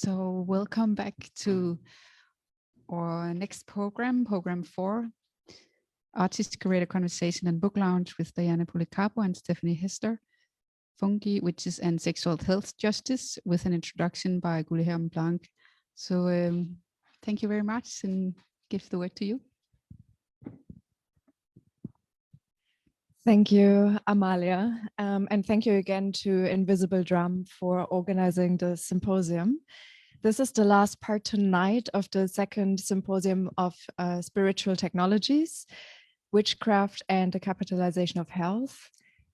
So welcome back to our next program, program 4, Artist-curator conversation and book lounge with Diana Policarpo and Stefanie Hessler, Fungi, Witches and Sexual Health Justice, with an introduction by Guilherme Blanc. So thank you very much and give the word to you. Thank you, Amalia, and thank you again to Invisible Drum for organizing the symposium. This is the last part tonight of the second symposium of spiritual technologies, witchcraft and the capitalization of health.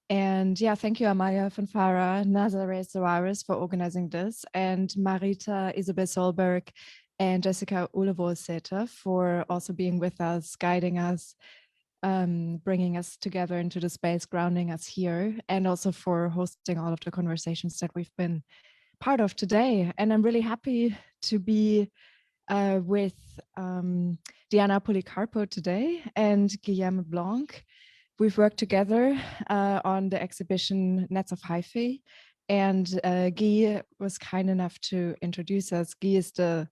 And yeah, thank you, Amalia Fanfara, Nazareth Soares for organizing this, and Marita Isabel Solberg and Jessica Ulevoseter for also being with us, guiding us, bringing us together into the space, grounding us here, and also for hosting all of the conversations that we've been part of today. And I'm really happy to be with Diana Policarpo today and Guilherme Blanc. We've worked together on the exhibition Nets of Hyphae, and Guy was kind enough to introduce us. Guy is the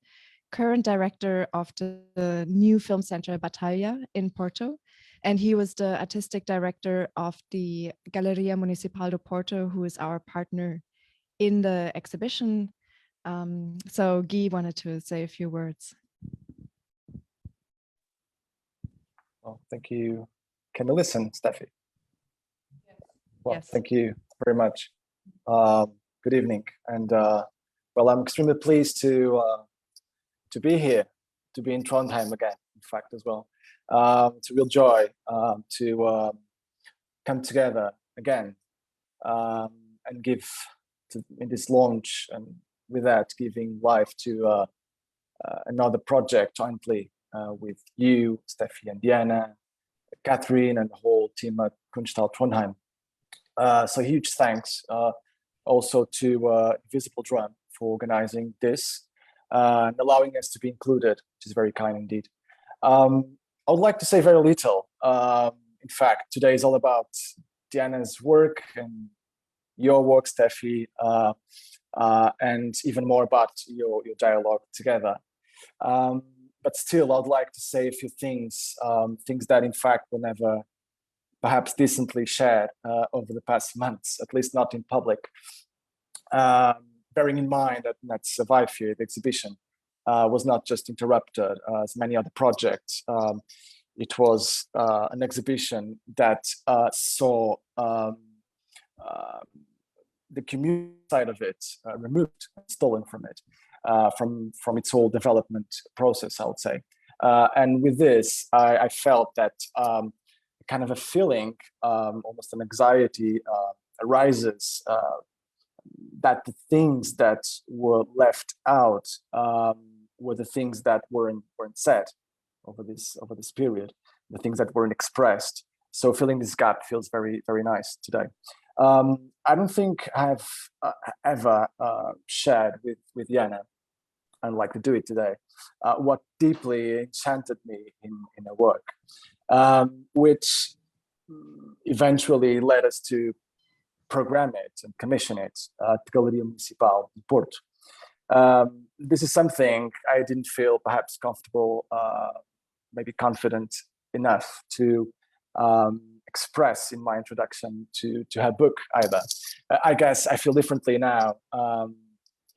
current director of the new film center Batalha in Porto, and he was the artistic director of the Galeria Municipal de Porto, who is our partner in the exhibition. So Guy wanted to say a few words. Well, thank you. Can you listen, Steffi? Yes. Well, yes. Thank you very much. Good evening. And well, I'm extremely pleased to be here, to be in Trondheim again, in fact, as well. It's a real joy to come together again and give in this launch, and with that, giving life to another project jointly with you, Steffi and Diana, Catherine, and the whole team at Kunsthall Trondheim. So huge thanks also to Invisible Drum for organizing this and allowing us to be included, which is very kind indeed. I would like to say very little. In fact, today is all about Diana's work and your work, Steffi, and even more about your dialogue together. But still, I'd like to say a few things, things that in fact were never perhaps decently shared over the past months, at least not in public. Bearing in mind that Nets of Hyphae, the exhibition, was not just interrupted as many other projects. It was an exhibition that saw the community side of it removed, stolen from it, from its whole development process, I would say. And with this, I felt that kind of a feeling, almost an anxiety arises that the things that were left out were the things that weren't said over this period, the things that weren't expressed. So filling this gap feels very, very nice today. I don't think I've ever shared with Diana, I'd like to do it today, what deeply enchanted me in her work, which eventually led us to program it and commission it at Galeria Municipal in Porto. This is something I didn't feel perhaps comfortable, maybe confident enough to express in my introduction to her book either. I guess I feel differently now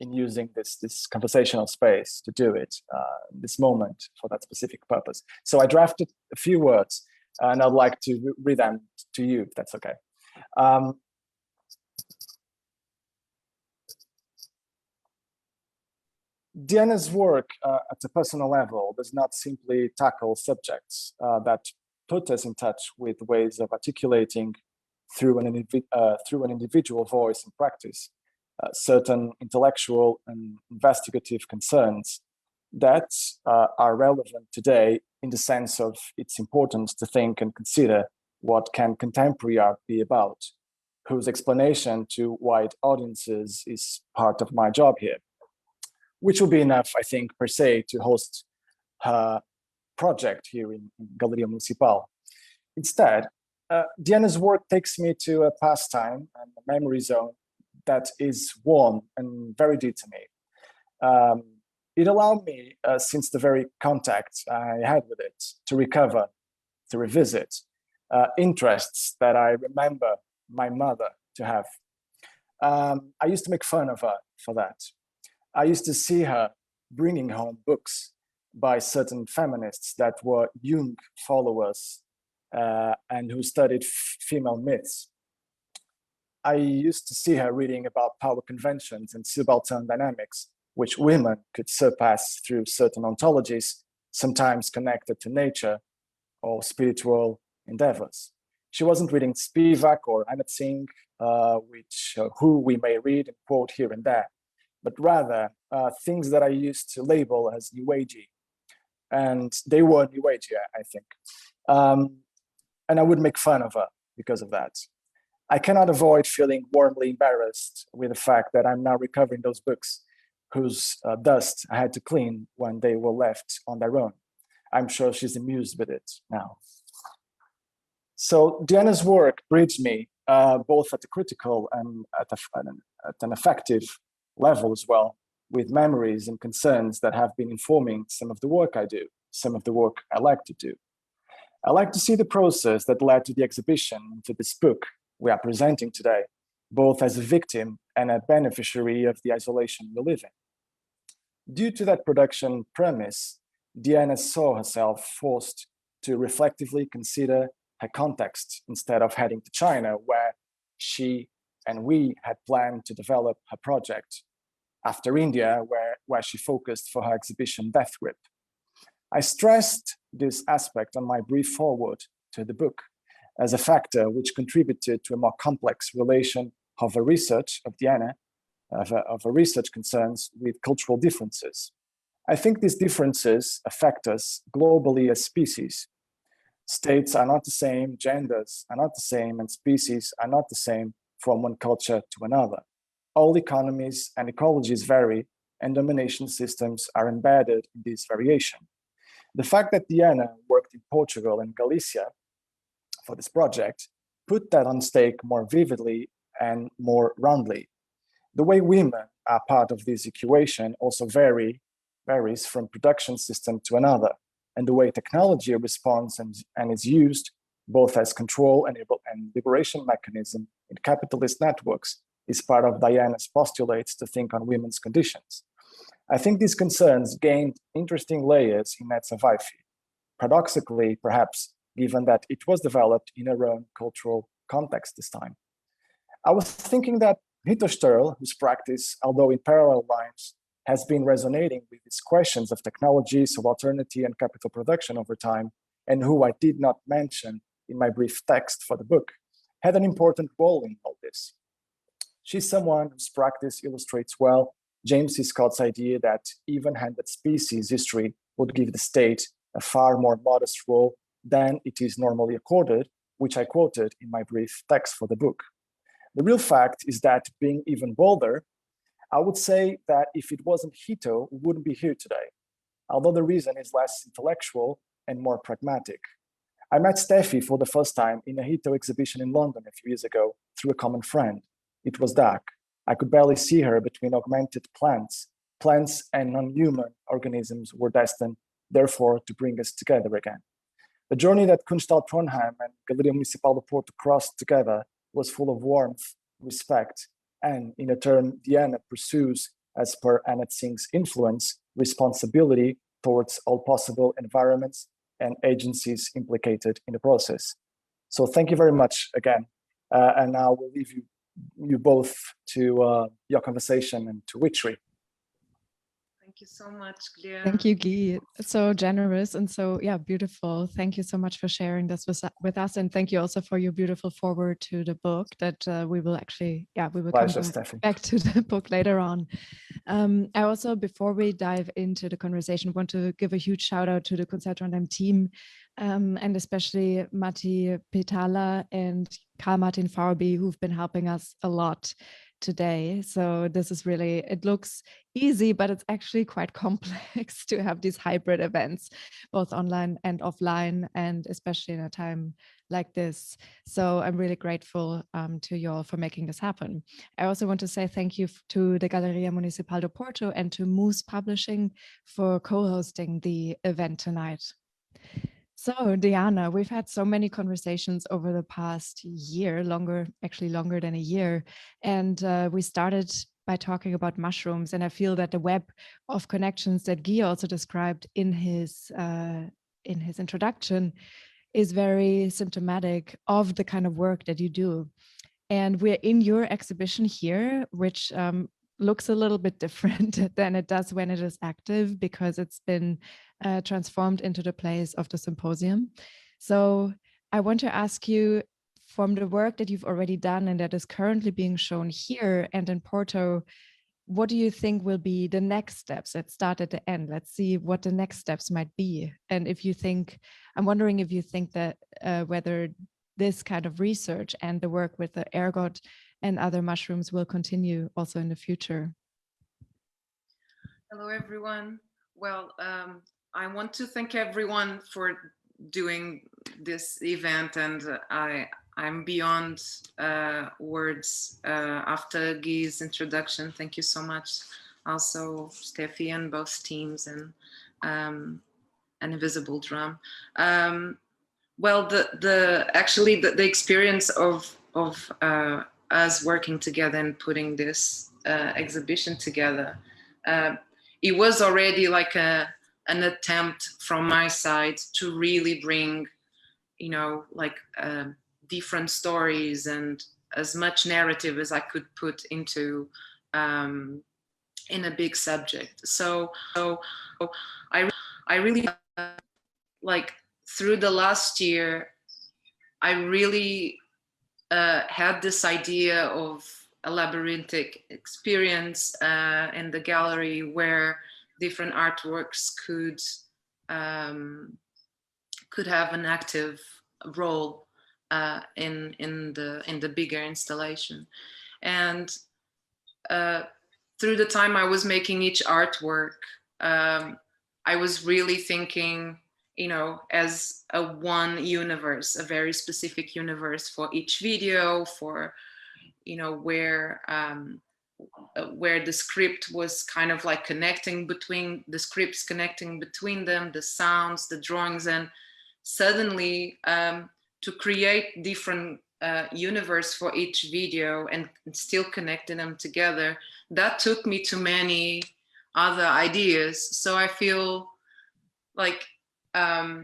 in using this conversational space to do it, this moment for that specific purpose. So I drafted a few words and I'd like to read them to you, if that's okay. Diana's work at a personal level does not simply tackle subjects that put us in touch with ways of articulating through an individual voice and practice certain intellectual and investigative concerns that are relevant today in the sense of its importance to think and consider what can contemporary art be about, whose explanation to wide audiences is part of my job here, which will be enough, I think, per se, to host her project here in Galeria Municipal. Instead, Diana's work takes me to a pastime and a memory zone that is warm and very dear to me. It allowed me, since the very contact I had with it, to recover, to revisit interests that I remember my mother to have. I used to make fun of her for that. I used to see her bringing home books by certain feminists that were Jung followers and who studied female myths. I used to see her reading about power conventions and subaltern dynamics, which women could surpass through certain ontologies, sometimes connected to nature or spiritual endeavors. She wasn't reading Spivak or Anat Singh, who we may read and quote here and there, but rather things that I used to label as New Agey. And they were New Agey, I think. And I would make fun of her because of that. I cannot avoid feeling warmly embarrassed with the fact that I'm now recovering those books whose dust I had to clean when they were left on their own. I'm sure she's amused with it now. So Diana's work bridged me both at a critical and at an effective level as well, with memories and concerns that have been informing some of the work I do, some of the work I like to do. I like to see the process that led to the exhibition, to this book we are presenting today, both as a victim and a beneficiary of the isolation we live in. Due to that production premise, Diana saw herself forced to reflectively consider her context instead of heading to China, where she and we had planned to develop her project, after India, where she focused for her exhibition Death Grip. I stressed this aspect on my brief foreword to the book as a factor which contributed to a more complex relation of her research of Diana, of her research concerns with cultural differences. I think these differences affect us globally as species. States are not the same, genders are not the same, and species are not the same from one culture to another. All economies and ecologies vary, and domination systems are embedded in this variation. The fact that Diana worked in Portugal and Galicia for this project put that on stake more vividly and more roundly. The way women are part of this equation also varies from production system to another, and the way technology responds and is used both as control and liberation mechanism in capitalist networks is part of Diana's postulates to think on women's conditions. I think these concerns gained interesting layers in Nets of Hyphae, paradoxically, perhaps, given that it was developed in her own cultural context this time. I was thinking that Rita Sturl, whose practice, although in parallel lines, has been resonating with these questions of technology, subalternity, and capital production over time, and who I did not mention in my brief text for the book, had an important role in all this. She's someone whose practice illustrates well James C. Scott's idea that even-handed species history would give the state a far more modest role than it is normally accorded, which I quoted in my brief text for the book. The real fact is that, being even bolder, I would say that if it wasn't Hito, we wouldn't be here today, although the reason is less intellectual and more pragmatic. I met Steffi for the first time in a Hito exhibition in London a few years ago through a common friend. It was dark. I could barely see her between augmented plants. Plants and non-human organisms were destined, therefore, to bring us together again. The journey that Kunsthall Trondheim and Galeria Municipal de Porto crossed together was full of warmth, respect, and in a term Diana pursues, as per Anat Singh's influence, responsibility towards all possible environments and agencies implicated in the process. So thank you very much again. And now we'll leave you both to your conversation and to witchery. Thank you so much, Guilherme. Thank you, Guy. So generous and so, yeah, beautiful. Thank you so much for sharing this with us. And thank you also for your beautiful foreword to the book that we will actually, we will Pleasure, come back to the book later on. I also, before we dive into the conversation, want to give a huge shout out to the Kunsthall Trondheim team, and especially Matti Batalha and Karl Martin Farby, who've been helping us a lot today. So this is really, it looks easy, but it's actually quite complex to have these hybrid events, both online and offline, and especially in a time like this. So I'm really grateful to you all for making this happen. I also want to say thank you to the Galeria Municipal de Porto and to Moose Publishing for co-hosting the event tonight. So Diana, we've had so many conversations over the past year, actually longer than a year. And we started by talking about mushrooms. And I feel that the web of connections that Guy also described in his introduction is very symptomatic of the kind of work that you do. And we're in your exhibition here, which looks a little bit different than it does when it is active, because it's been transformed into the place of the symposium. So I want to ask you, from the work that you've already done and that is currently being shown here and in Porto, what do you think will be the next steps? Let's start at the end. Let's see what the next steps might be. And if you think, I'm wondering if you think that whether this kind of research and the work with the ergot and other mushrooms will continue also in the future. Hello, everyone. Well, I want to thank everyone for doing this event, and I'm beyond words after Guy's introduction. Thank you so much. Also, Steffi and both teams and Invisible Drum. Well, actually the experience of us working together and putting this exhibition together, it was already like an attempt from my side to really bring, like different stories and as much narrative as I could put into in a big subject. So I really like through the last year, I really had this idea of a labyrinthic experience in the gallery where different artworks could have an active role in the bigger installation. And through the time I was making each artwork, I was really thinking, as a one universe, a very specific universe for each video, for, where the script was kind of like connecting between the scripts, connecting between them, the sounds, the drawings, and suddenly to create different universe for each video and still connecting them together, that took me to many other ideas. So I feel like I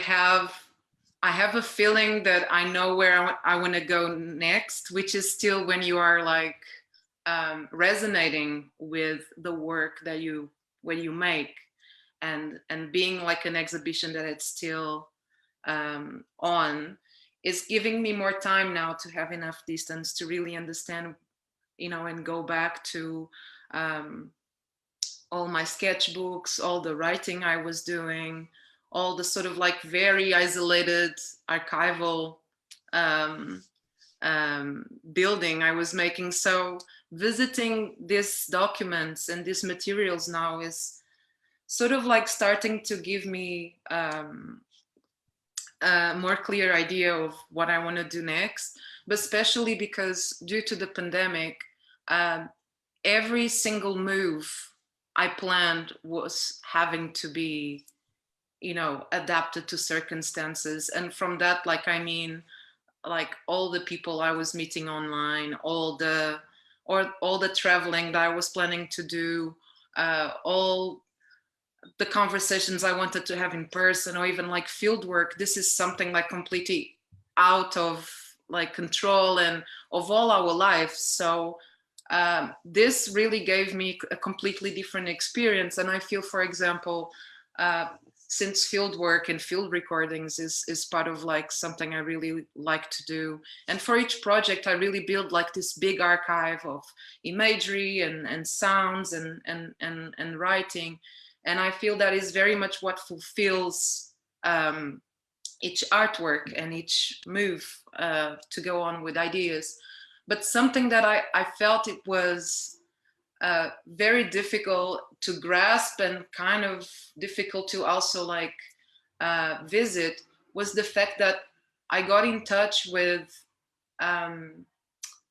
have a feeling that I know where I want to go next, which is still when you are like resonating with the work that you make, and being like an exhibition that it's still on, is giving me more time now to have enough distance to really understand, and go back to all my sketchbooks, all the writing I was doing, all the sort of like very isolated archival building I was making. So visiting these documents and these materials now is sort of like starting to give me a more clear idea of what I want to do next, but especially because due to the pandemic, every single move I planned was having to be, adapted to circumstances. And from that, like, I mean, like all the people I was meeting online, all the traveling that I was planning to do, all the conversations I wanted to have in person, or even like field work. This is something like completely out of like control and of all our lives. So this really gave me a completely different experience. And I feel, for example, since field work and field recordings is part of like something I really like to do. And for each project, I really build like this big archive of imagery and sounds and writing. And I feel that is very much what fulfills each artwork and each move to go on with ideas. But something that I felt it was very difficult to grasp and kind of difficult to also like visit was the fact that I got in touch with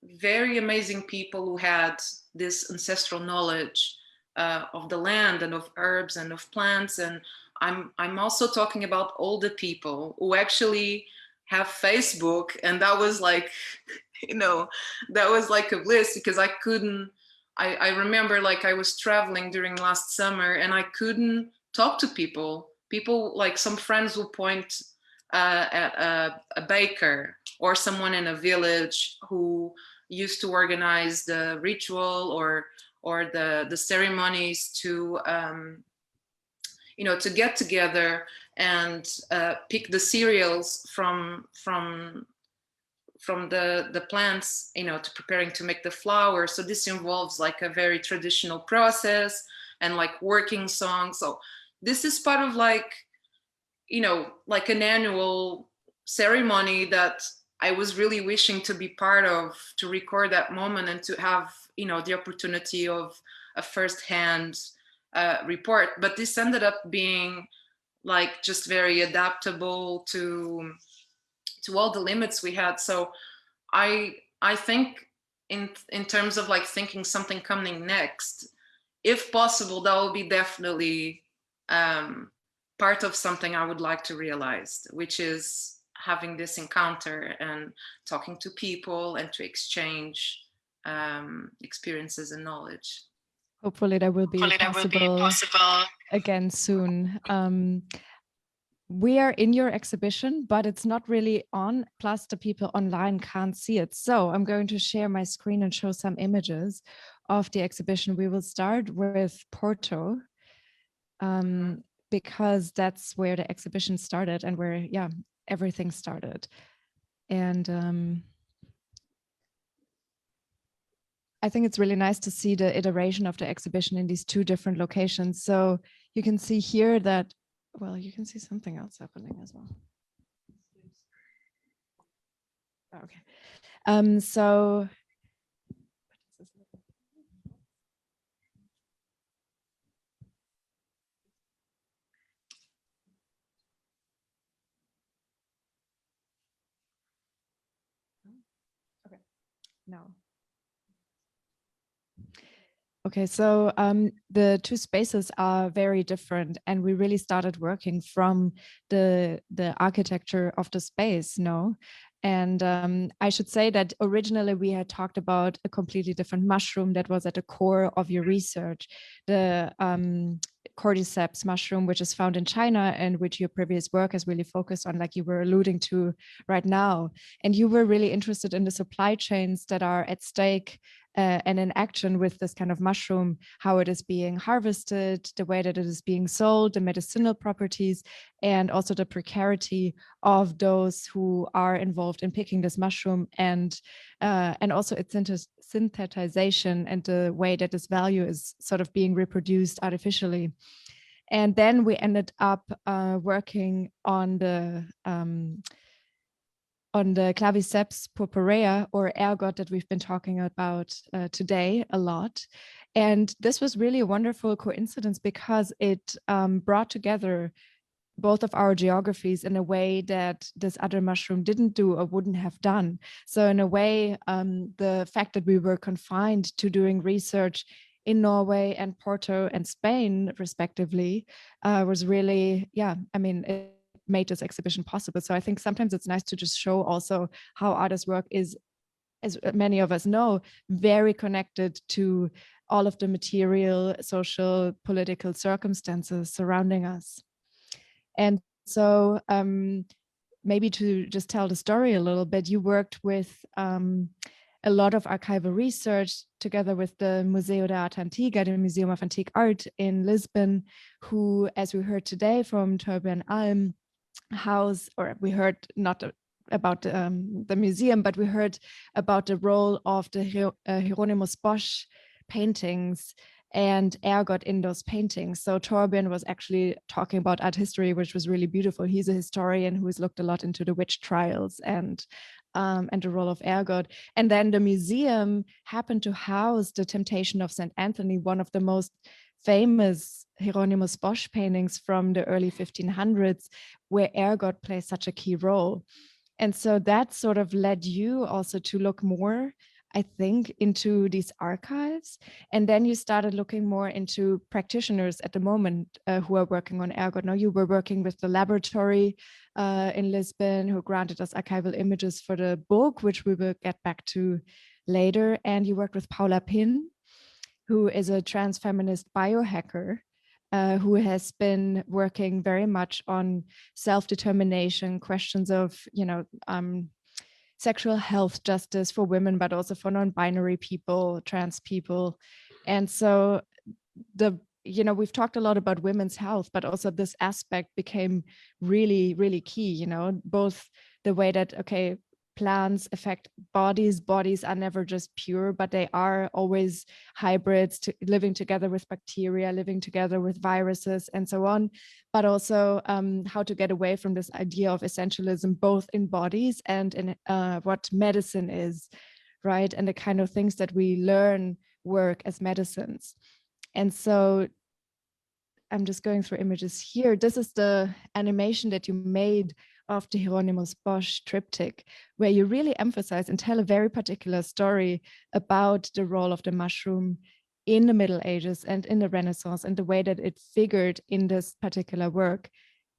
very amazing people who had this ancestral knowledge of the land and of herbs and of plants. And I'm also talking about older people who actually have Facebook, and that was like, you know, that was like a bliss, because I couldn't, I remember like I was traveling during last summer and I couldn't talk to people. People, like some friends will point at a baker or someone in a village who used to organize the ritual or the ceremonies to you know, to get together and pick the cereals from the plants, you know, to preparing to make the flour. So this involves like a very traditional process and like working songs. So this is part of like, you know, like an annual ceremony that I was really wishing to be part of, to record that moment and to have, you know, the opportunity of a firsthand report. But this ended up being like just very adaptable to all the limits we had. So I think in terms of like thinking something coming next, if possible, that will be definitely part of something I would like to realize, which is having this encounter and talking to people and to exchange experiences and knowledge. Hopefully that will be possible again soon. We are in your exhibition, but it's not really on, plus the people online can't see it. So I'm going to share my screen and show some images of the exhibition. We will start with Porto, because that's where the exhibition started and where, yeah, everything started. And I think it's really nice to see the iteration of the exhibition in these two different locations. So you can see here that, well, you can see something else happening as well. Okay. So okay, no. Okay, so the two spaces are very different, and we really started working from the architecture of the space, no? And I should say that originally we had talked about a completely different mushroom that was at the core of your research, the cordyceps mushroom, which is found in China and which your previous work has really focused on, like you were alluding to right now. And you were really interested in the supply chains that are at stake and in action with this kind of mushroom, how it is being harvested, the way that it is being sold, the medicinal properties, and also the precarity of those who are involved in picking this mushroom, and also its synthesization and the way that this value is sort of being reproduced artificially. And then we ended up working on the Claviceps purpurea, or ergot, that we've been talking about today a lot. And this was really a wonderful coincidence because it brought together both of our geographies in a way that this other mushroom didn't do or wouldn't have done. So in a way, the fact that we were confined to doing research in Norway and Porto and Spain, respectively, was really, yeah, I mean, it made this exhibition possible. So I think sometimes it's nice to just show also how artist work is, as many of us know, very connected to all of the material, social, political circumstances surrounding us. And so maybe to just tell the story a little bit, you worked with a lot of archival research together with the Museu da Arte Antiga, the Museum of Antique Art in Lisbon, who, as we heard today from Torbjörn Alm, house, or we heard not about the museum, but we heard about the role of the Hieronymus Bosch paintings and ergot in those paintings. So Torbjörn was actually talking about art history, which was really beautiful. He's a historian who has looked a lot into the witch trials and and the role of ergot. And then the museum happened to house the Temptation of St. Anthony, one of the most famous Hieronymus Bosch paintings from the early 1500s, where ergot plays such a key role. And so that sort of led you also to look more, I think, into these archives. And then you started looking more into practitioners at the moment who are working on ergot. Now you were working with the laboratory in Lisbon, who granted us archival images for the book, which we will get back to later. And you worked with Paula Pinn, who is a trans feminist biohacker, who has been working very much on self-determination, questions of, sexual health justice for women, but also for non-binary people, trans people. And so we've talked a lot about women's health, but also this aspect became really, really key, both the way that, okay, plants affect bodies. Bodies are never just pure, but they are always hybrids, living together with bacteria, living together with viruses, and so on. But also how to get away from this idea of essentialism, both in bodies and in what medicine is, right? And the kind of things that we learn work as medicines. And so I'm just going through images here. This is the animation that you made of the Hieronymus Bosch triptych, where you really emphasize and tell a very particular story about the role of the mushroom in the Middle Ages and in the Renaissance and the way that it figured in this particular work.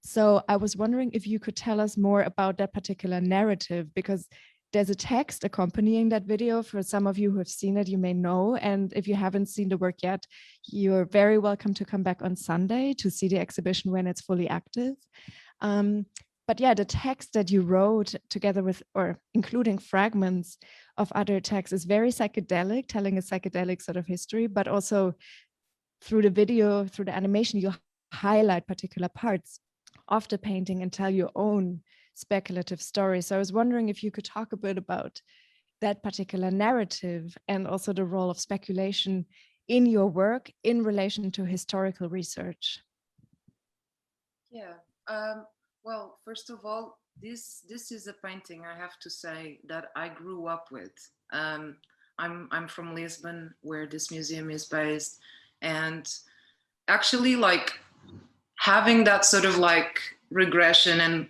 So I was wondering if you could tell us more about that particular narrative, because there's a text accompanying that video. For some of you who have seen it, you may know. And if you haven't seen the work yet, you're very welcome to come back on Sunday to see the exhibition when it's fully active. But yeah, the text that you wrote together with, or including fragments of other texts, is very psychedelic, telling a psychedelic sort of history, but also through the video, through the animation, you highlight particular parts of the painting and tell your own speculative story. So I was wondering if you could talk a bit about that particular narrative and also the role of speculation in your work in relation to historical research. Yeah. Well, first of all, this is a painting, I have to say, that I grew up with. I'm from Lisbon, where this museum is based, and actually, like, having that sort of like regression and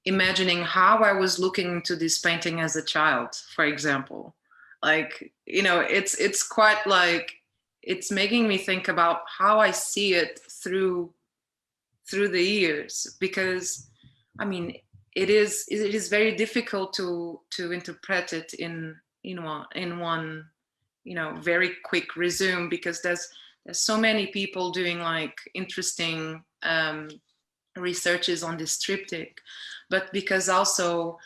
imagining how I was looking into this painting as a child, for example, like, it's quite like, it's making me think about how I see it through the years, because I mean, it is very difficult to interpret it in one very quick resume, because there's so many people doing like interesting researches on this triptych, but because also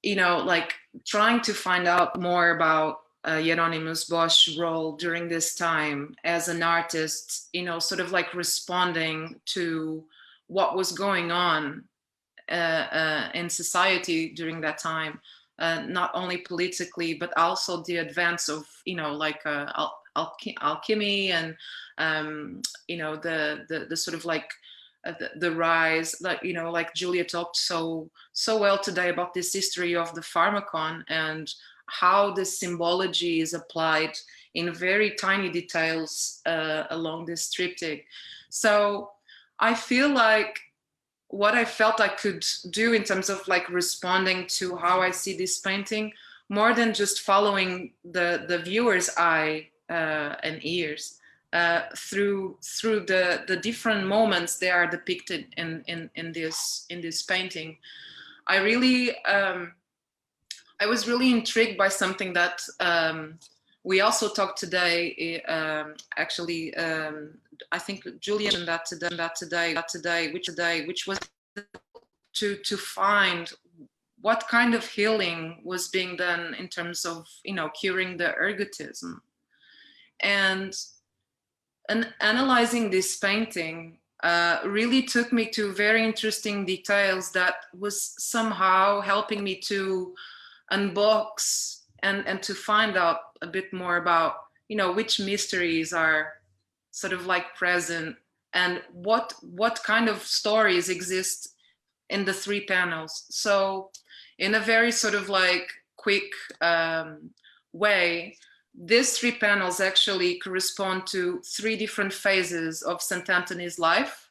like trying to find out more about Hieronymus Bosch's role during this time as an artist, sort of like responding to what was going on in society during that time, not only politically, but also the advance of, like alchemy and, the sort of like the rise, like, like Julia talked so well today about this history of the pharmacon and how the symbology is applied in very tiny details along this triptych. So I feel like what I felt I could do in terms of like responding to how I see this painting, more than just following the viewer's eye and ears, through the different moments they are depicted in this painting. I really I was really intrigued by something that we also talked today. Actually, I think Julia mentioned that today, which was to find what kind of healing was being done in terms of curing the ergotism, and analyzing this painting really took me to very interesting details that was somehow helping me to unbox and to find out a bit more about which mysteries are sort of like present and what kind of stories exist in the three panels. So in a very sort of like quick way, these 3 panels actually correspond to 3 different phases of St. Anthony's life.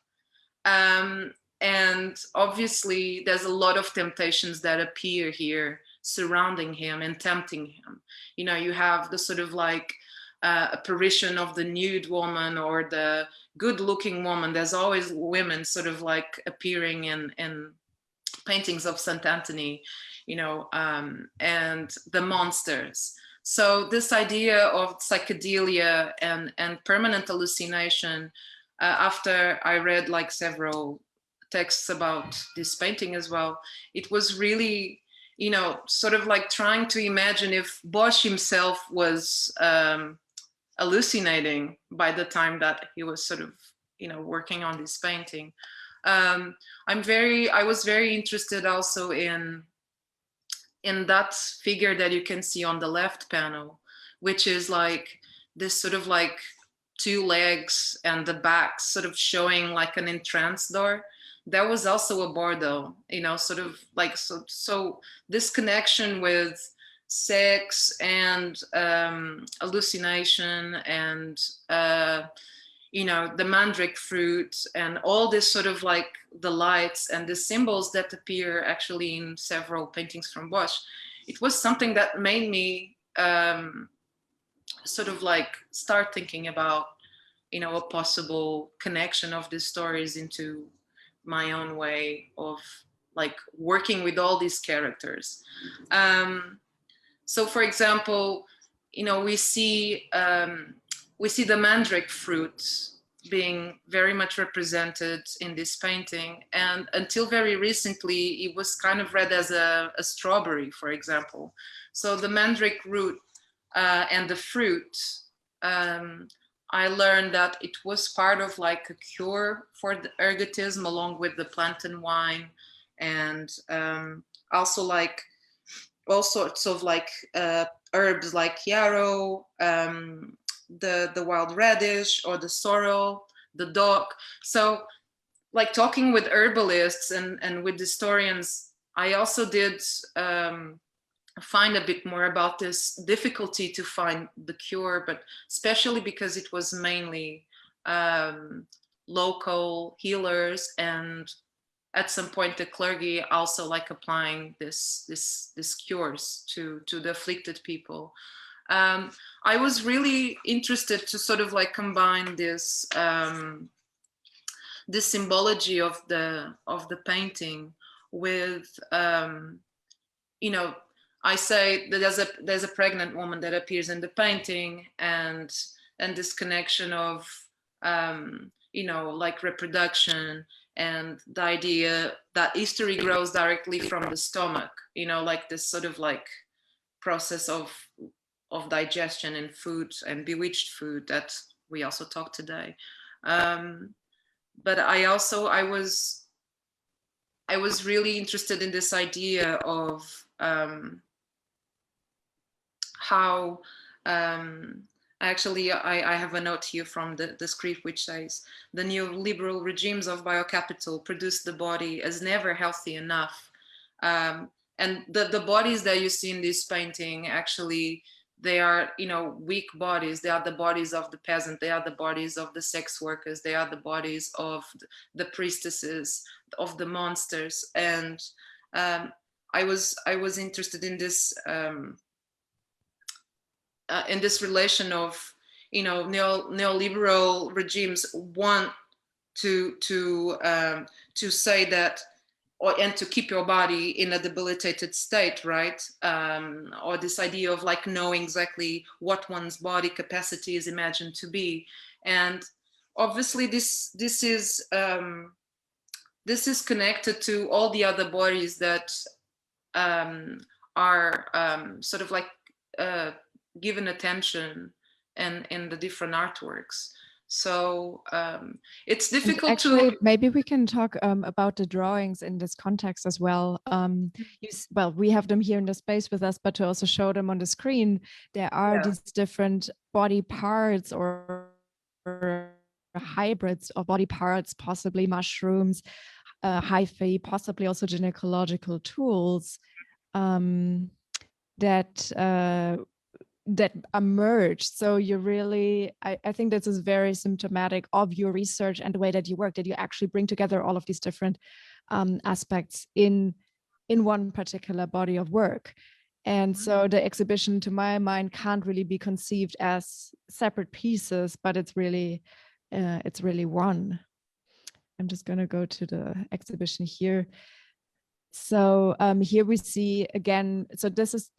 And obviously there's a lot of temptations that appear here surrounding him and tempting him. You know, you have the sort of like apparition of the nude woman or the good looking woman. There's always women sort of like appearing in paintings of St. Anthony, you know, and the monsters. So this idea of psychedelia and permanent hallucination, after I read like several texts about this painting as well, it was really, you know, sort of like trying to imagine if Bosch himself was hallucinating by the time that he was sort of, you know, working on this painting. I was very interested also in that figure that you can see on the left panel, which is like this sort of like 2 legs and the back sort of showing like an entrance door. That was also a Bordeaux, you know, sort of like, so this connection with sex and hallucination and, you know, the mandrake fruit and all this sort of like the lights and the symbols that appear actually in several paintings from Bosch. It was something that made me sort of like start thinking about, you know, a possible connection of these stories into my own way of like working with all these characters. So for example, you know, we see the mandrake fruit being very much represented in this painting. And until very recently, it was kind of read as a strawberry, for example. So the mandrake root and the fruit, I learned that it was part of like a cure for the ergotism along with the plantain wine and also like all sorts of like herbs like yarrow, the wild radish or the sorrel, the dock. So like talking with herbalists and with historians, I also did find a bit more about this difficulty to find the cure, but especially because it was mainly local healers and at some point the clergy also like applying this cures to the afflicted people. I was really interested to sort of like combine this this symbology of the painting with you know, I say that there's a pregnant woman that appears in the painting and this connection of you know, like reproduction and the idea that history grows directly from the stomach, you know, like this sort of like process of digestion in food and bewitched food that we also talked today. But I was really interested in this idea of how actually I have a note here from the script which says the neoliberal regimes of biocapital produce the body as never healthy enough, and the bodies that you see in this painting actually, they are, you know, weak bodies. They are the bodies of the peasant. They are the bodies of the sex workers. They are the bodies of the priestesses, of the monsters. And I was interested in this relation of, you know, neoliberal regimes want to say that, and to keep your body in a debilitated state, right? Or this idea of like knowing exactly what one's body capacity is imagined to be. And obviously this is connected to all the other bodies that are sort of like given attention and in the different artworks. So it's difficult actually, to... Maybe we can talk about the drawings in this context as well. Well, we have them here in the space with us, but to also show them on the screen, there are these different body parts or hybrids of body parts, possibly mushrooms, hyphae, possibly also gynecological tools. that emerged. So you really, I think this is very symptomatic of your research and the way that you work, that you actually bring together all of these different aspects in one particular body of work. And so the exhibition, to my mind, can't really be conceived as separate pieces, but it's really one. I'm just going to go to the exhibition here. So here we see again, so this is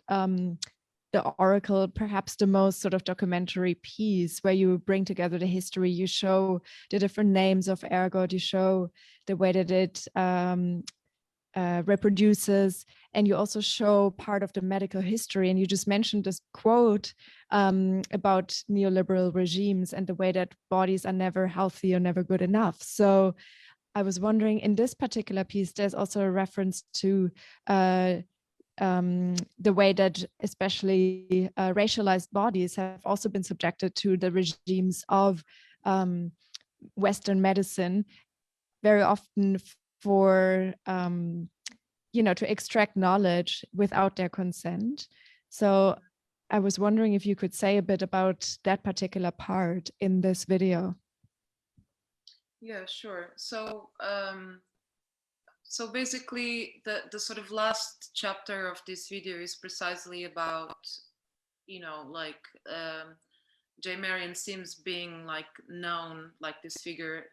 the Oracle, perhaps the most sort of documentary piece, where you bring together the history, you show the different names of ergot, you show the way that it reproduces, and you also show part of the medical history. And you just mentioned this quote about neoliberal regimes and the way that bodies are never healthy or never good enough. So I was wondering, in this particular piece, there's also a reference to the way that especially racialized bodies have also been subjected to the regimes of Western medicine, very often for, to extract knowledge without their consent. So I was wondering if you could say a bit about that particular part in this video. Yeah, sure. So so basically the sort of last chapter of this video is precisely about, like J. Marion Sims being like known, like this figure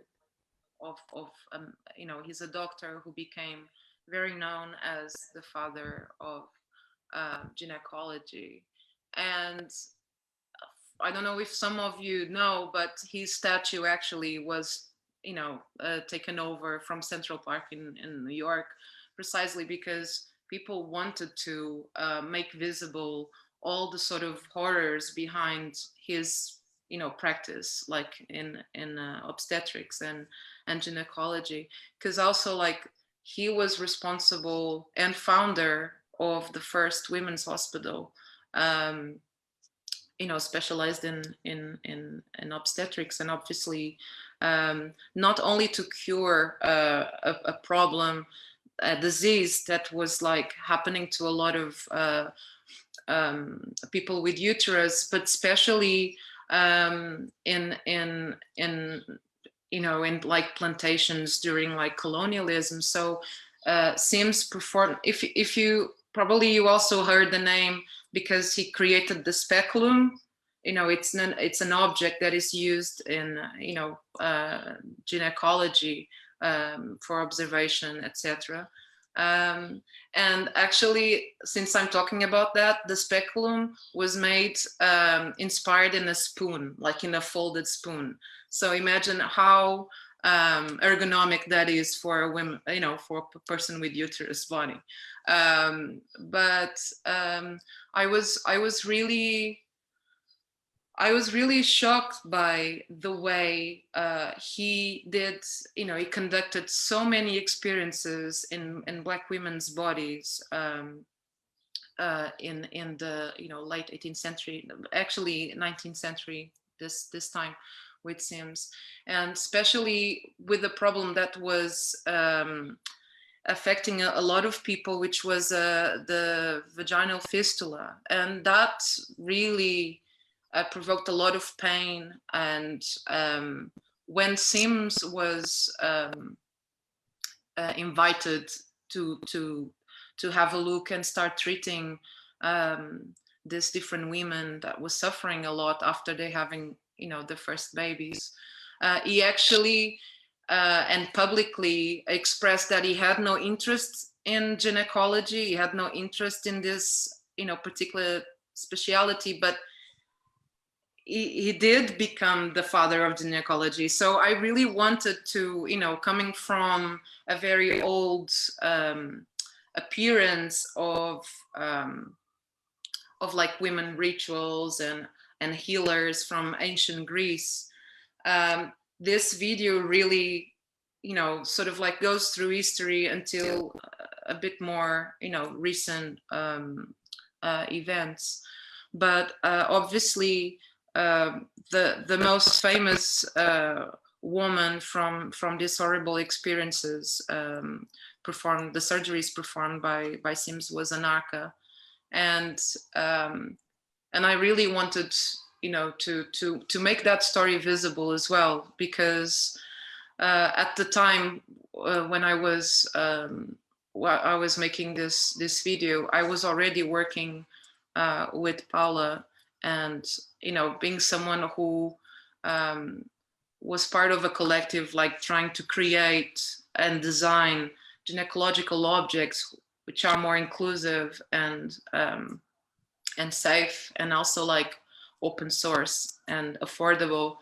of he's a doctor who became very known as the father of gynecology. And I don't know if some of you know, but his statue actually was taken over from Central Park in New York, precisely because people wanted to make visible all the sort of horrors behind his practice, like in obstetrics and gynecology, because also like he was responsible and founder of the first women's hospital, specialized in obstetrics, and obviously not only to cure a problem, a disease that was like happening to a lot of people with uterus, but especially in like plantations during like colonialism. So Sims performed, if you probably you also heard the name because he created the speculum. It's an object that is used in gynecology for observation, etc. And actually, since I'm talking about that, the speculum was made inspired in a spoon, like in a folded spoon. So imagine how ergonomic that is for a woman, for a person with uterus body. But I was really shocked by the way he did, he conducted so many experiences in Black women's bodies in the late 18th century, actually 19th century, this time with Sims, and especially with the problem that was affecting a lot of people, which was the vaginal fistula, and that really provoked a lot of pain. And when Sims was invited to have a look and start treating these different women that was suffering a lot after they having the first babies, he actually and publicly expressed that he had no interest in gynecology, he had no interest in this particular speciality, but he did become the father of gynecology. So I really wanted to, coming from a very old appearance of like women rituals and healers from ancient Greece, this video really, sort of like goes through history until a bit more, recent events. But obviously, the most famous woman from these horrible experiences performed, the surgeries performed by Sims was an ARCA. And I really wanted, you know, to make that story visible as well, because at the time when I was making this video, I was already working with Paula, and you know, being someone who was part of a collective, like trying to create and design gynecological objects which are more inclusive and safe, and also like open source and affordable.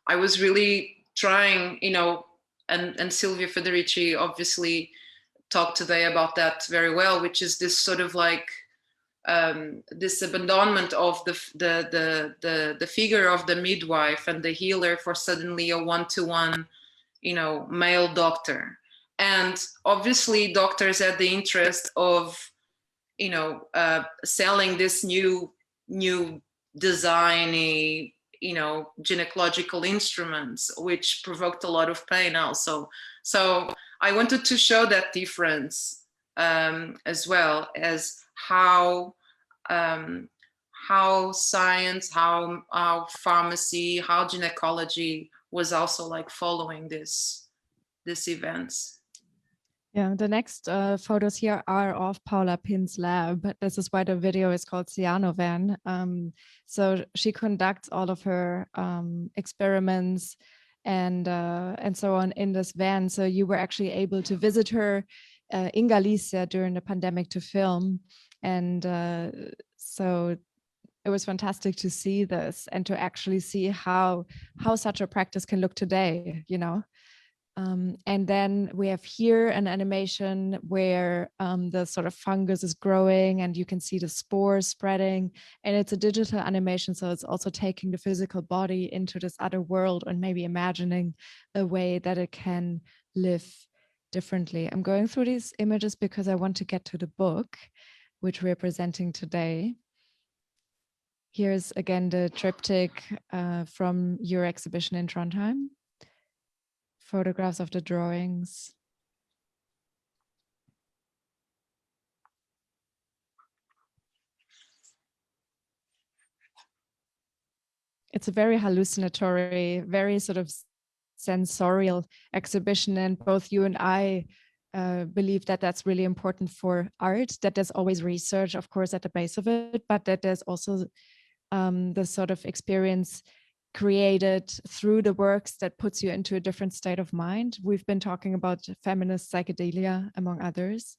I was really trying, you know, and Silvia Federici obviously talked today about that very well, which is this sort of like this abandonment of the figure of the midwife and the healer for suddenly a one-to-one, you know, male doctor. And obviously doctors had the interest of, you know, selling this new designy, you know, gynecological instruments, which provoked a lot of pain also. So I wanted to show that difference, as well as how science, how pharmacy, how gynecology was also like following this events. Yeah, the next photos here are of Paula Pin's lab. This is why the video is called Cyanovan. So she conducts all of her experiments and so on in this van. So you were actually able to visit her in Galicia during the pandemic to film. And so it was fantastic to see this and to actually see how such a practice can look today, you know. And then we have here an animation where the sort of fungus is growing and you can see the spores spreading, and it's a digital animation. So it's also taking the physical body into this other world and maybe imagining a way that it can live differently. I'm going through these images because I want to get to the book, which we're presenting today. Here's again the triptych from your exhibition in Trondheim. Photographs of the drawings. It's a very hallucinatory, very sort of sensorial exhibition, and both you and I believe that that's really important for art, that there's always research, of course, at the base of it, but that there's also the sort of experience created through the works that puts you into a different state of mind. We've been talking about feminist psychedelia, among others.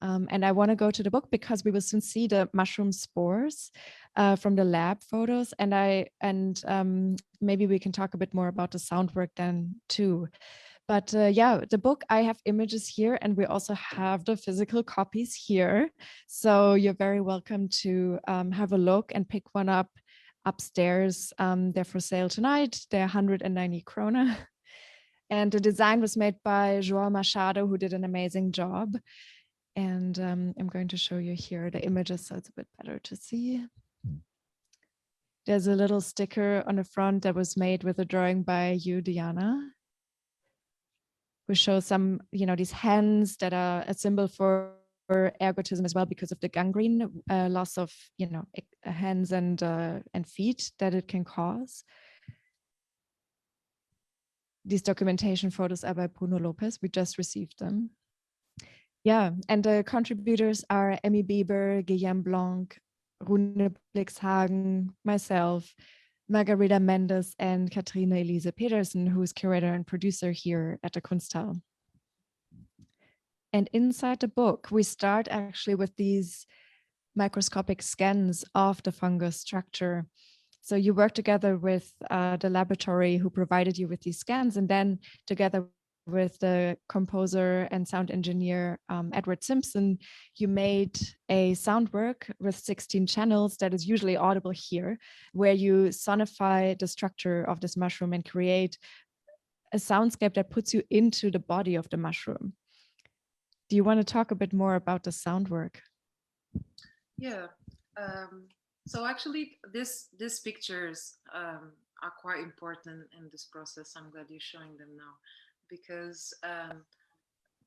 And I want to go to the book because we will soon see the mushroom spores from the lab photos. And maybe we can talk a bit more about the sound work then too. But yeah, the book, I have images here, and we also have the physical copies here. So you're very welcome to have a look and pick one up upstairs. They're for sale tonight. They're 190 krona. And the design was made by João Machado, who did an amazing job. And I'm going to show you here the images so it's a bit better to see. There's a little sticker on the front that was made with a drawing by you, Diana. We show some, you know, these hands that are a symbol for ergotism as well, because of the gangrene, loss of, you know, hands and feet that it can cause. These documentation photos are by Bruno Lopez. We just received them. Yeah, and the contributors are Emmy Bieber, Guilherme Blanc, Rune Blixhagen, myself, Margarita Mendes, and Katrine Elise Pedersen, who is curator and producer here at the Kunsthall. And inside the book, we start actually with these microscopic scans of the fungus structure. So you work together with the laboratory who provided you with these scans, and then together with the composer and sound engineer, Edward Simpson, you made a sound work with 16 channels that is usually audible here, where you sonify the structure of this mushroom and create a soundscape that puts you into the body of the mushroom. Do you want to talk a bit more about the sound work? Yeah. So actually, these pictures are quite important in this process. I'm glad you're showing them now, because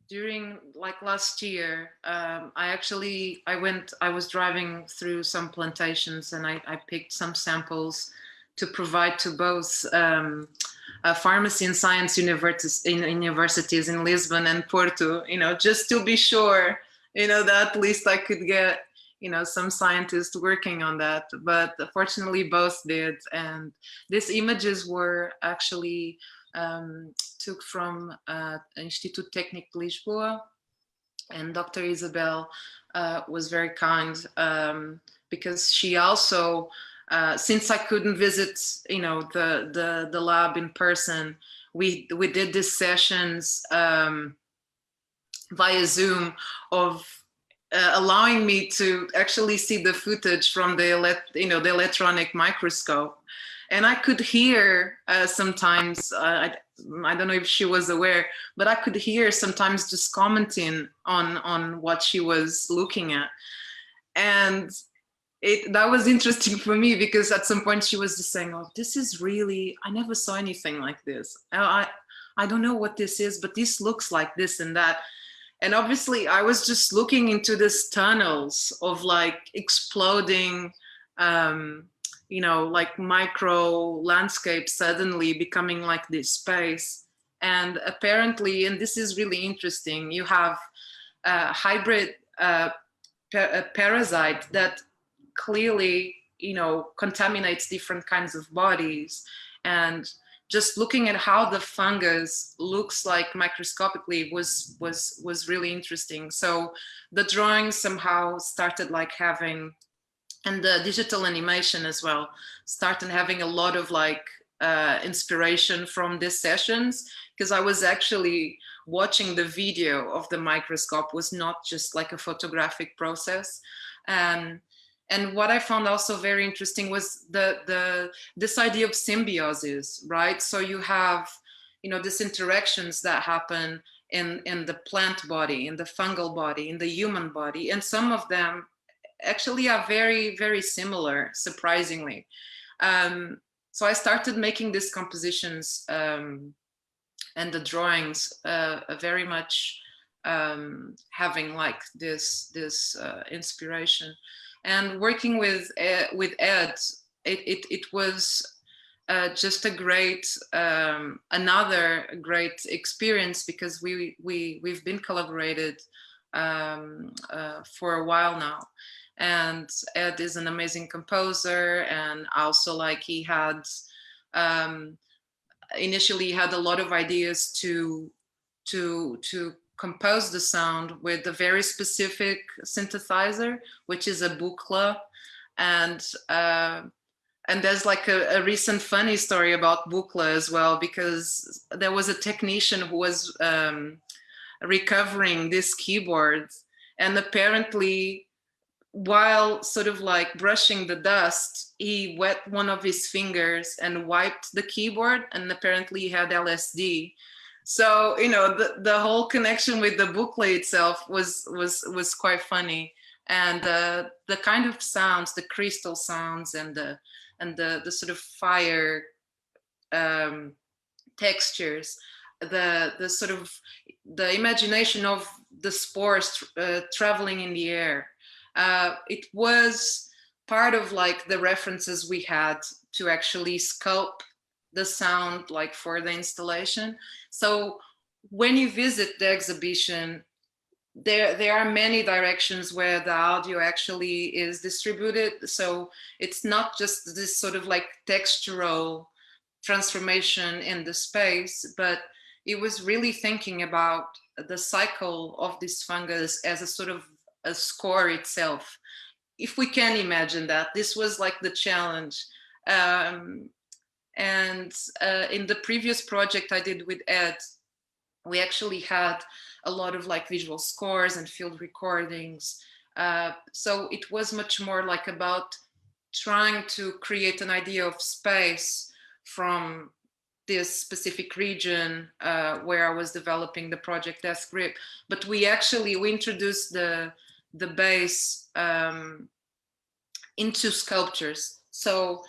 during like last year, I was driving through some plantations, and I picked some samples to provide to both pharmacy and science universities in Lisbon and Porto, just to be sure, that at least I could get, some scientists working on that. But fortunately both did. And these images were actually took from Instituto Técnico de Lisboa, and Dr. Isabel was very kind, because she also, since I couldn't visit, the lab in person, we did these sessions via Zoom of allowing me to actually see the footage from the electronic microscope. And I could hear sometimes, I don't know if she was aware, but I could hear sometimes just commenting on what she was looking at. And that was interesting for me, because at some point she was just saying, oh, this is really, I never saw anything like this. I don't know what this is, but this looks like this and that. And obviously I was just looking into these tunnels of like exploding, like micro landscape suddenly becoming like this space. And apparently, and this is really interesting, you have a hybrid parasite that clearly, contaminates different kinds of bodies. And just looking at how the fungus looks like microscopically was really interesting. So the drawing somehow started like having, and the digital animation as well, started having a lot of like inspiration from these sessions, because I was actually watching the video of the microscope, was not just like a photographic process. And what I found also very interesting was this idea of symbiosis, right? So you have, these interactions that happen in the plant body, in the fungal body, in the human body, and some of them actually are very, very similar, surprisingly. So I started making these compositions and the drawings very much having like this inspiration. And working with Ed, it was just a great, another great experience, because we've been collaborated for a while now. And Ed is an amazing composer, and also like he had initially had a lot of ideas to compose the sound with a very specific synthesizer, which is a Buchla. And there's like a recent funny story about Buchla as well, because there was a technician who was recovering this keyboard, and apparently while sort of like brushing the dust, he wet one of his fingers and wiped the keyboard, and apparently he had LSD. So, the whole connection with the Buchla itself was quite funny. And the kind of sounds, the crystal sounds, and the sort of fire textures, the sort of the imagination of the spores traveling in the air. It was part of like the references we had to actually sculpt the sound like for the installation. So when you visit the exhibition, there are many directions where the audio actually is distributed. So it's not just this sort of like textural transformation in the space, but it was really thinking about the cycle of this fungus as a sort of a score itself, if we can imagine that. This was like the challenge. And in the previous project I did with Ed, we actually had a lot of like visual scores and field recordings. So it was much more like about trying to create an idea of space from this specific region where I was developing the project Death Grip. But we introduced the bass into sculptures. So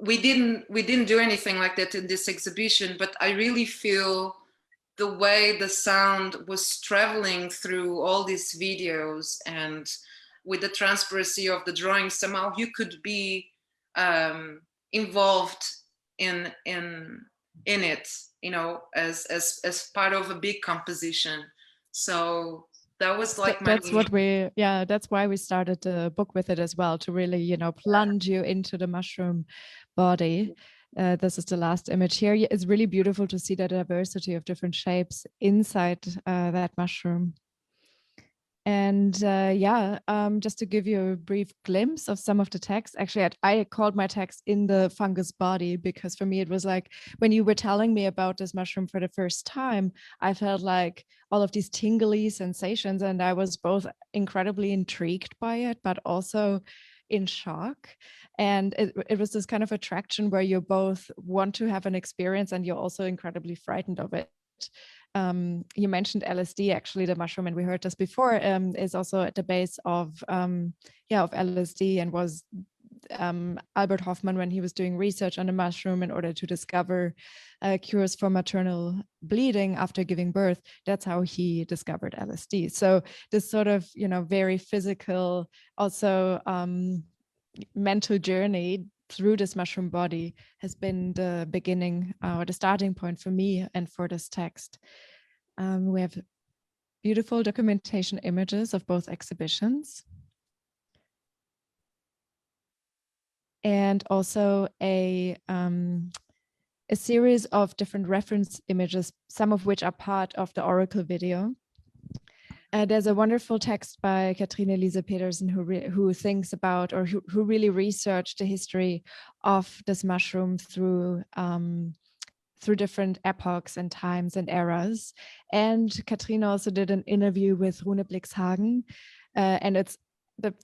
we didn't do anything like that in this exhibition, but I really feel the way the sound was traveling through all these videos, and with the transparency of the drawing, somehow you could be involved in it, you know, as part of a big composition. So that was like that's why we started the book with it as well, to really, you know, plunge you into the mushroom body. This is the last image here. It's really beautiful to see the diversity of different shapes inside that mushroom. And just to give you a brief glimpse of some of the text, actually, I called my text "In the Fungus Body" because for me, it was like when you were telling me about this mushroom for the first time, I felt like all of these tingly sensations, and I was both incredibly intrigued by it, but also in shock. And it was this kind of attraction where you both want to have an experience and you're also incredibly frightened of it. You mentioned LSD, actually, the mushroom, and we heard this before, is also at the base of LSD, and was Albert Hofmann, when he was doing research on the mushroom in order to discover cures for maternal bleeding after giving birth. That's how he discovered LSD. So this sort of, you know, very physical, also mental journey through this mushroom body has been the beginning or the starting point for me and for this text. We have beautiful documentation images of both exhibitions, and also a series of different reference images, some of which are part of the Oracle video. There's a wonderful text by Katrine Lise Pedersen who thinks about, or who really researched the history of this mushroom through different epochs and times and eras. And Katrine also did an interview with Rune Blixhagen, and it's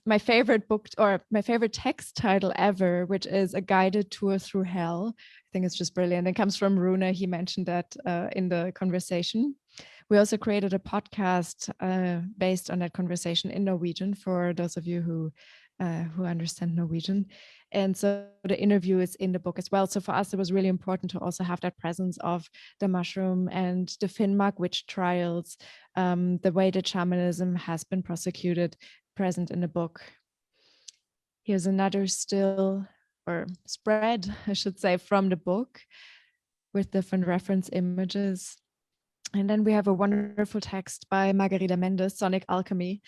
my favorite book, or my favorite text title ever, which is A Guided Tour Through Hell. I think it's just brilliant. It comes from Rune. He mentioned that in the conversation. We also created a podcast based on that conversation in Norwegian for those of you who understand Norwegian. And so the interview is in the book as well. So for us, it was really important to also have that presence of the mushroom and the Finnmark witch trials, the way that shamanism has been prosecuted, present in the book. Here's another still, or spread, I should say, from the book with different reference images. And then we have a wonderful text by Margarida Mendes, Sonic Alchemy,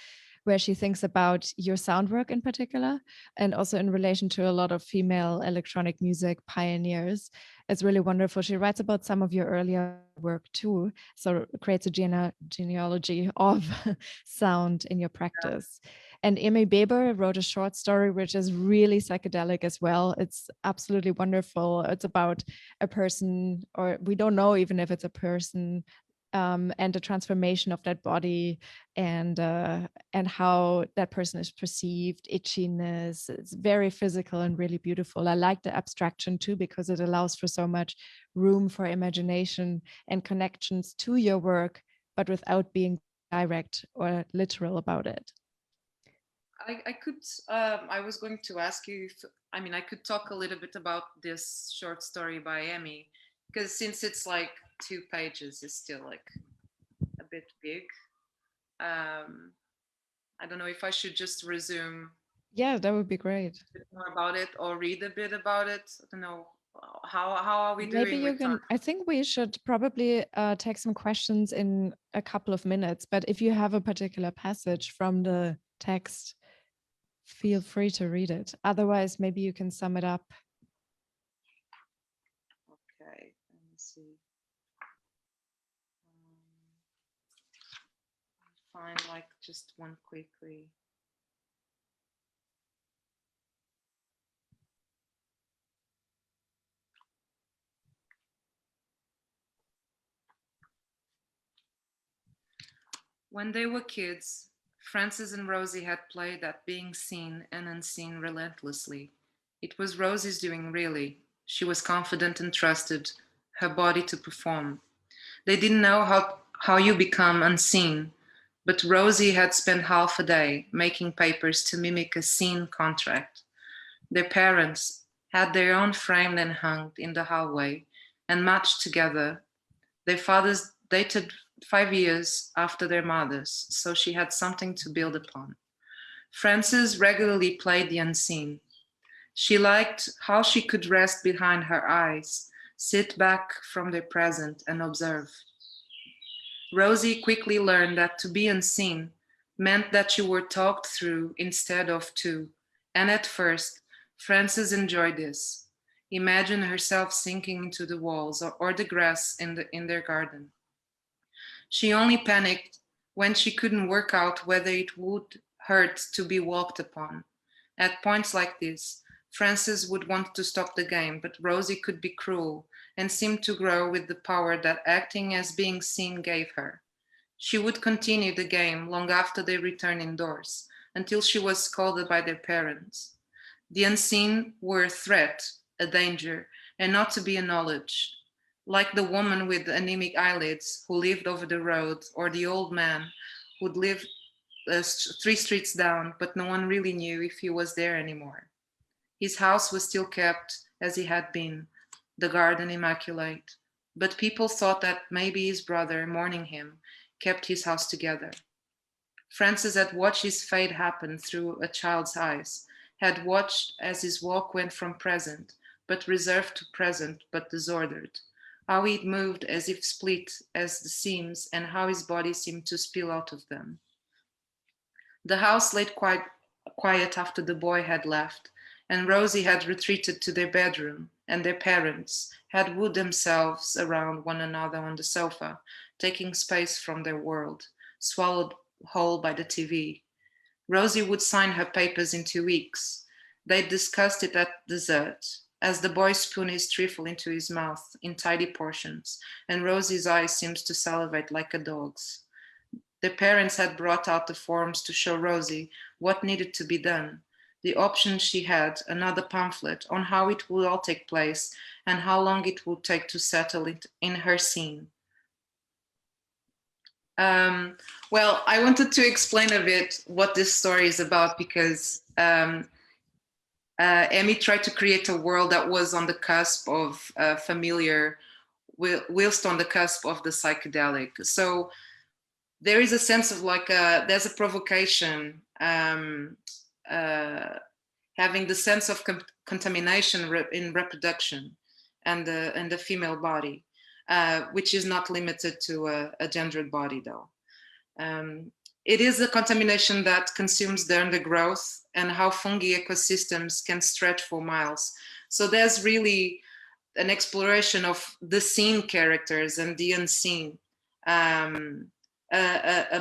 where she thinks about your sound work in particular, and also in relation to a lot of female electronic music pioneers. It's really wonderful. She writes about some of your earlier work too, so it creates a genealogy of sound in your practice. And Amy Weber wrote a short story, which is really psychedelic as well. It's absolutely wonderful. It's about a person, or we don't know even if it's a person, and the transformation of that body, and how that person is perceived, itchiness. It's very physical and really beautiful. I like the abstraction too, because it allows for so much room for imagination and connections to your work, but without being direct or literal about it. I was going to ask you if, I could talk a little bit about this short story by Amy, because since it's like 2 pages, it's still like a bit big. I don't know if I should just resume. Yeah, that would be great. A bit more about it, or read a bit about it. I don't know. How are we doing? Maybe you can, I think we should probably take some questions in a couple of minutes, but if you have a particular passage from the text, feel free to read it. Otherwise, maybe you can sum it up. Okay, let me see. Find like just one quickly. When they were kids, Frances and Rosie had played at being seen and unseen relentlessly. It was Rosie's doing, really. She was confident and trusted her body to perform. They didn't know how you become unseen, but Rosie had spent half a day making papers to mimic a seen contract. Their parents had their own framed and hung in the hallway and matched together. Their fathers dated 5 years after their mothers, so she had something to build upon. Frances regularly played the unseen. She liked how she could rest behind her eyes, sit back from their present and observe. Rosie quickly learned that to be unseen meant that you were talked through instead of to, and at first, Frances enjoyed this. Imagine herself sinking into the walls or the grass in their garden. She only panicked when she couldn't work out whether it would hurt to be walked upon. At points like this, Frances would want to stop the game, but Rosie could be cruel and seemed to grow with the power that acting as being seen gave her. She would continue the game long after they returned indoors, until she was scolded by their parents. The unseen were a threat, a danger, and not to be acknowledged. Like the woman with the anemic eyelids who lived over the road, or the old man who'd lived 3 streets down, but no one really knew if he was there anymore. His house was still kept as he had been, the garden immaculate, but people thought that maybe his brother, mourning him, kept his house together. Frances had watched his fate happen through a child's eyes, had watched as his walk went from present, but reserved to present, but disordered, how he moved as if split as the seams, and how his body seemed to spill out of them. The house lay quite quiet after the boy had left, and Rosie had retreated to their bedroom, and their parents had wooed themselves around one another on the sofa, taking space from their world, swallowed whole by the TV. Rosie would sign her papers in 2 weeks. They discussed it at dessert, as the boy spooned his trifle into his mouth in tidy portions, and Rosie's eyes seemed to salivate like a dog's. Their parents had brought out the forms to show Rosie what needed to be done, the options she had, another pamphlet on how it would all take place and how long it would take to settle it in her scene. Well, I wanted to explain a bit what this story is about because Emmy tried to create a world that was on the cusp of familiar, whilst on the cusp of the psychedelic. So there is a sense of like, there's a provocation, having the sense of contamination in reproduction and the female body. Which is not limited to a gendered body though. It is a contamination that consumes the undergrowth and how fungi ecosystems can stretch for miles. So there's really an exploration of the seen characters and the unseen. A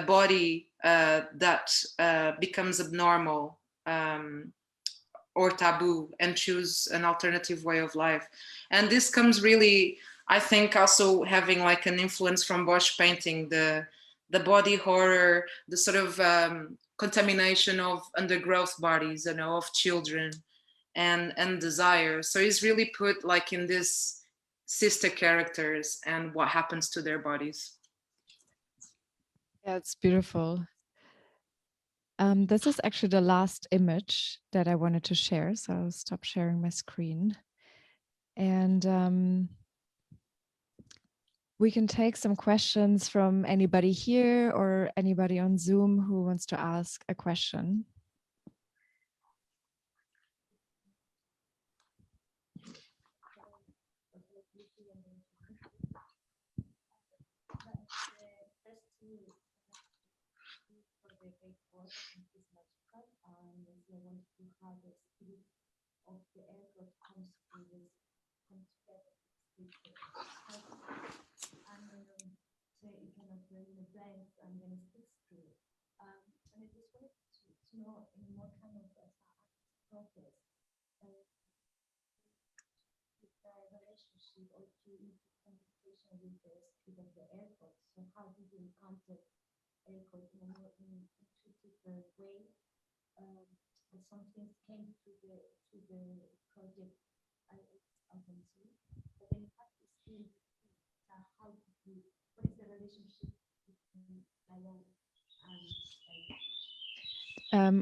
body that becomes abnormal or taboo and choose an alternative way of life. And this comes really, I think, also having like an influence from Bosch painting, the body horror, the sort of contamination of undergrowth bodies, you know, of children and desire. So he's really put like in this sister characters and what happens to their bodies. Yeah, it's beautiful. This is actually the last image that I wanted to share, so I'll stop sharing my screen. And we can take some questions from anybody here or anybody on Zoom who wants to ask a question.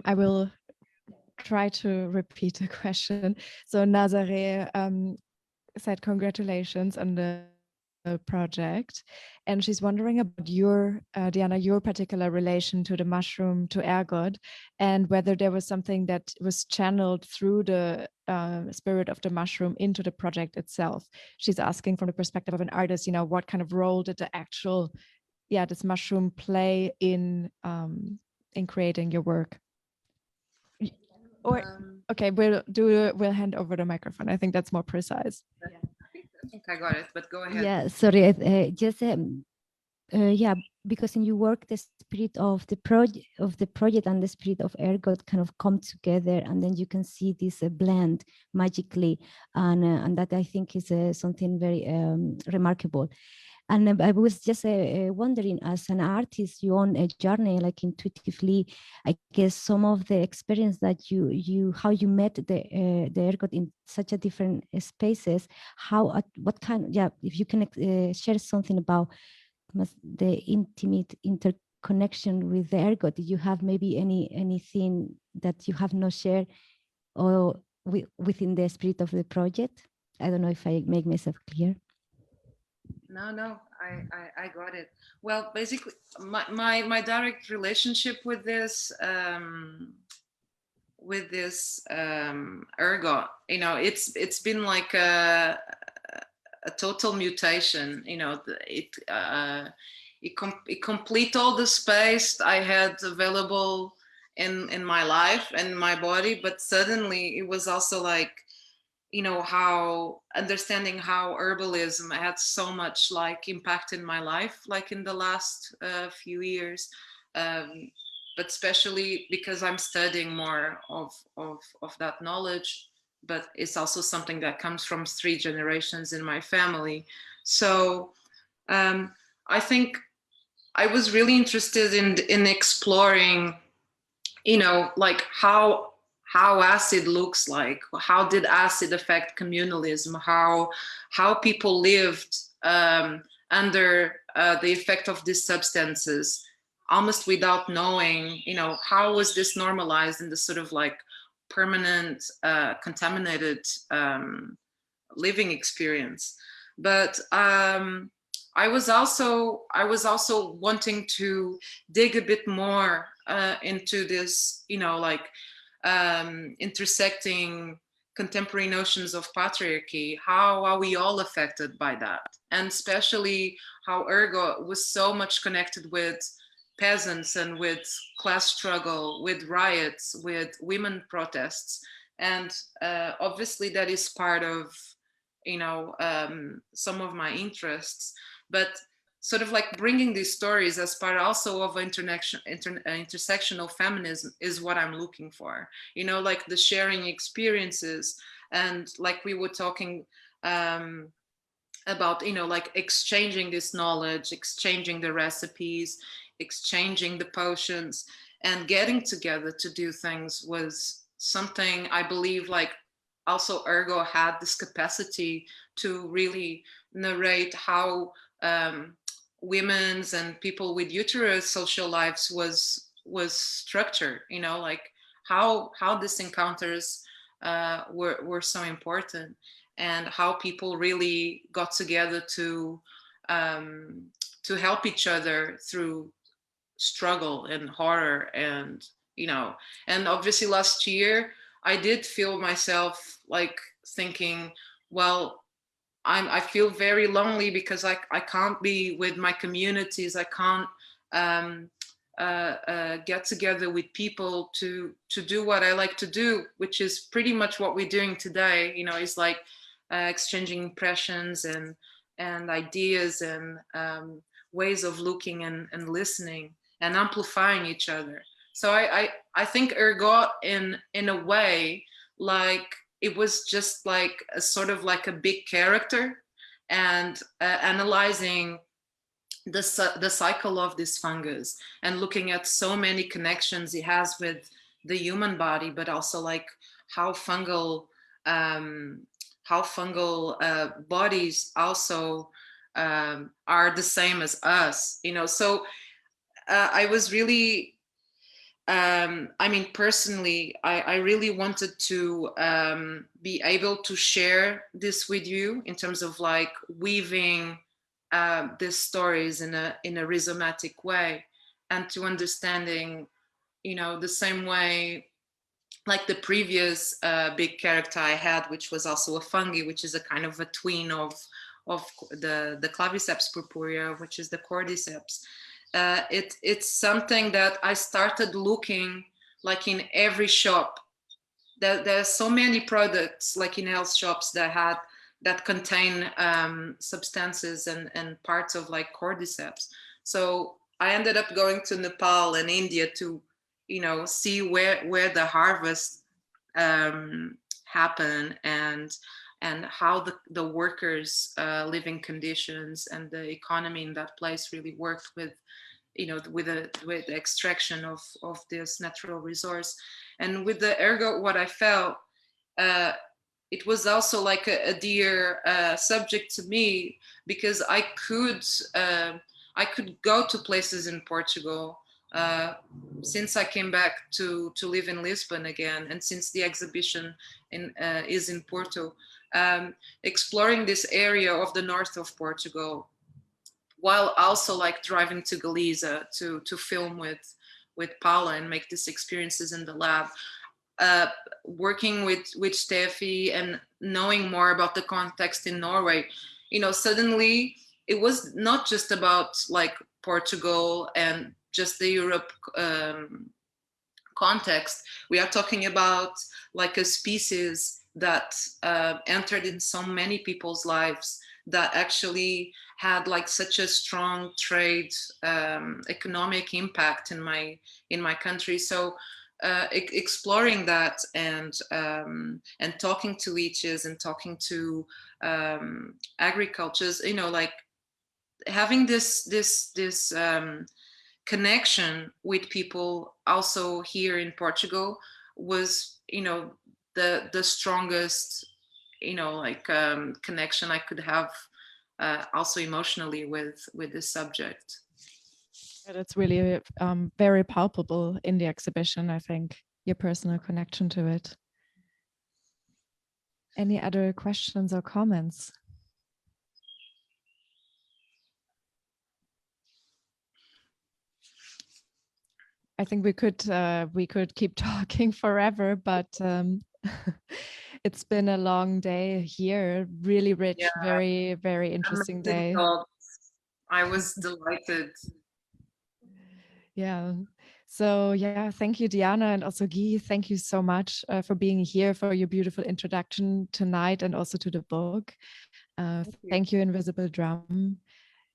I will try to repeat the question. So Nazare said congratulations on the project, and she's wondering about your, Diana, your particular relation to the mushroom, to ergot, and whether there was something that was channeled through the spirit of the mushroom into the project itself. She's asking from the perspective of an artist, what kind of role did the actual, this mushroom play in creating your work? Or okay, we'll hand over the microphone. I think that's more precise. Yeah. I think I got it, but go ahead. Yeah, sorry, yeah, because in your work, the spirit of the project and the spirit of ergot kind of come together, and then you can see this blend magically, and that I think is something very remarkable. And I was just wondering, as an artist, you own a journey, like intuitively, I guess some of the experience that how you met the ergot in such a different spaces, what kind, if you can share something about the intimate interconnection with the ergot. Did you have maybe anything that you have not shared or within the spirit of the project? I don't know if I make myself clear. No, I got it. Well, basically, my direct relationship with this ergot, it's been like a total mutation. It complete all the space I had available in my life and my body, but suddenly it was also like, how understanding how herbalism had so much like impact in my life, like in the last few years, but especially because I'm studying more of that knowledge, but it's also something that comes from 3 generations in my family. So I think I was really interested in exploring, like how acid looks like, how did acid affect communalism, how people lived under the effect of these substances, almost without knowing, how was this normalized in the sort of like permanent contaminated living experience. But I was also wanting to dig a bit more into this, intersecting contemporary notions of patriarchy. How are we all affected by that? And especially how ergot was so much connected with peasants and with class struggle, with riots, with women protests. And obviously that is part of, some of my interests, but sort of like bringing these stories as part also of intersectional feminism is what I'm looking for, like the sharing experiences. And like we were talking about, like exchanging this knowledge, exchanging the recipes, exchanging the potions, and getting together to do things was something I believe like also ergot had this capacity to really narrate how women's and people with uterus social lives was structured, like how these encounters were so important, and how people really got together to help each other through struggle and horror. And and obviously last year I did feel myself like thinking, well, I feel very lonely because I can't be with my communities. I can't get together with people to do what I like to do, which is pretty much what we're doing today. Is like exchanging impressions and ideas and ways of looking and listening and amplifying each other. So I think ergot in a way, like it was just like a sort of like a big character, and analyzing the cycle of this fungus and looking at so many connections it has with the human body, but also like how fungal bodies also are the same as us, So I was really, personally, I really wanted to be able to share this with you in terms of like weaving these stories in a rhizomatic way, and to understanding, the same way like the previous big character I had, which was also a fungi, which is a kind of a twin of the claviceps purpurea, which is the cordyceps. It's something that I started looking like in every shop. There's so many products like in health shops that contain substances and parts of like cordyceps. So I ended up going to Nepal and India to, see where the harvest happen and how the workers' living conditions and the economy in that place really worked with, with the extraction of this natural resource. And with the ergot, what I felt, it was also like a dear subject to me, because I could go to places in Portugal since I came back to live in Lisbon again, and since the exhibition is in Porto, exploring this area of the north of Portugal, while also like driving to Galiza to film with Paula and make these experiences in the lab. Working with Steffi and knowing more about the context in Norway, suddenly it was not just about like Portugal and just the Europe context. We are talking about like a species that entered in so many people's lives, that actually had like such a strong trade economic impact in my country. So exploring that and talking to leeches and talking to agricultures, like having this connection with people also here in Portugal was, the strongest, connection I could have, also emotionally with this subject. That's really very palpable in the exhibition, I think, your personal connection to it. Any other questions or comments? I think we could keep talking forever, but it's been a long day here, really rich, yeah. Very, very interesting day. I was delighted. Yeah. So yeah, thank you, Diana, and also Guy. Thank you so much for being here, for your beautiful introduction tonight, and also to the book. Thank you, Invisible Drum,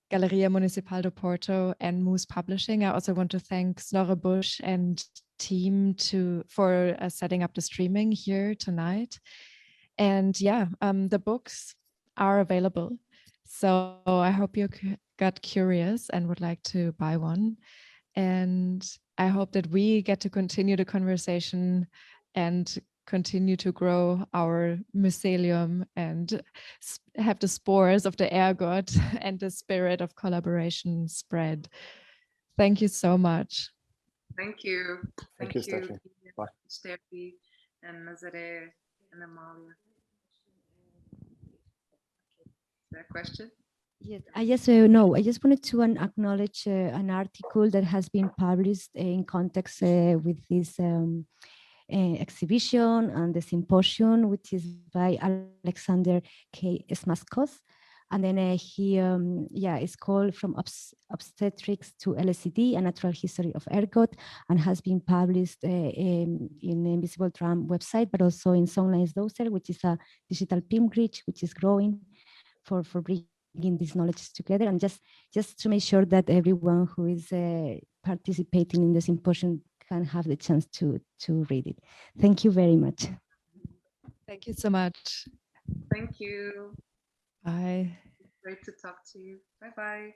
Galeria Municipal de Porto, and Moose Publishing. I also want to thank Snorre Busch and team for setting up the streaming here tonight. And yeah, the books are available. So I hope you got curious and would like to buy one. And I hope that we get to continue the conversation and continue to grow our mycelium and have the spores of the ergot and the spirit of collaboration spread. Thank you so much. Thank you. Thank you, Steffi. Bye. Steffi and Nazare and Amalia. Is there a question? Yes, I just wanted to acknowledge an article that has been published in context with this exhibition and the symposium, which is by Alexander K. Smaskos. And then it's called From Obstetrics to LSD, A Natural History of Ergot, and has been published in the Invisible Drum website, but also in Songlines Doser, which is a digital pilgrimage, which is growing for bringing these knowledge together, and just to make sure that everyone who is participating in the symposium can have the chance to read it. Thank you very much. Thank you so much. Thank you. Bye. Great to talk to you. Bye-bye.